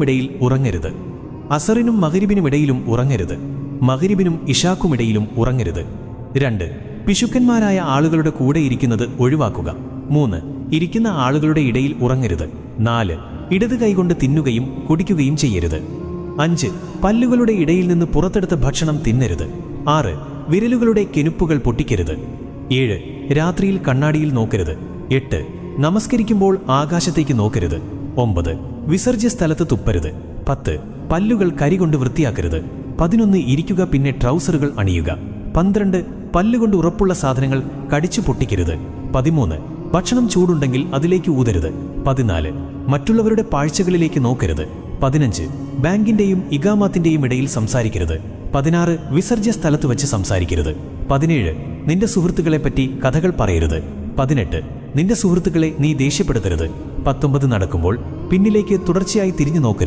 ഇടയിൽ ഉറങ്ങരുത്. അസറിനും മഗ്രിബിനുമിടയിലും ഉറങ്ങരുത്. മഗ്രിബിനും ഇശാക്കുമിടയിലും ഉറങ്ങരുത്. 2. പിശുക്കന്മാരായ ആളുകളുടെ കൂടെ ഇരിക്കുന്നത് ഒഴിവാക്കുക. 3. ഇരിക്കുന്ന ആളുകളുടെ ഇടയിൽ ഉറങ്ങരുത്. 4. ഇടത് കൈകൊണ്ട് തിന്നുകയും കുടിക്കുകയും ചെയ്യരുത്. 5. പല്ലുകളുടെ ഇടയിൽ നിന്ന് പുറത്തെടുത്ത ഭക്ഷണം തിന്നരുത്. 6. വിരലുകളുടെ കെനുപ്പുകൾ പൊട്ടിക്കരുത്. 7. രാത്രിയിൽ കണ്ണാടിയിൽ നോക്കരുത്. 8. നമസ്കരിക്കുമ്പോൾ ആകാശത്തേക്ക് നോക്കരുത്. 9. വിസർജ്യ സ്ഥലത്ത് തുപ്പരുത്. 10. പല്ലുകൾ കരികൊണ്ട് വൃത്തിയാക്കരുത്. 11. ഇരിക്കുക, പിന്നെ ട്രൗസറുകൾ അണിയുക. 12. പല്ലുകൊണ്ട് ഉറപ്പുള്ള സാധനങ്ങൾ കടിച്ചു പൊട്ടിക്കരുത്. 13. ഭക്ഷണം ചൂടുണ്ടെങ്കിൽ അതിലേക്ക് ഊതരുത്. 14. മറ്റുള്ളവരുടെ പാഴ്ചകളിലേക്ക് നോക്കരുത്. 15. ബാങ്കിന്റെയും ഇഖാമത്തിന്റെയും ഇടയിൽ സംസാരിക്കരുത്. 16. വിസർജ്യ സ്ഥലത്ത് വെച്ച് സംസാരിക്കരുത്. 17. നിന്റെ സുഹൃത്തുക്കളെപ്പറ്റി കഥകൾ പറയരുത്. 18. നിന്റെ സുഹൃത്തുക്കളെ നീ ദേഷ്യപ്പെടുത്തരുത്. 19. നടക്കുമ്പോൾ പിന്നിലേക്ക് തുടർച്ചയായി തിരിഞ്ഞു നോക്കരുത്.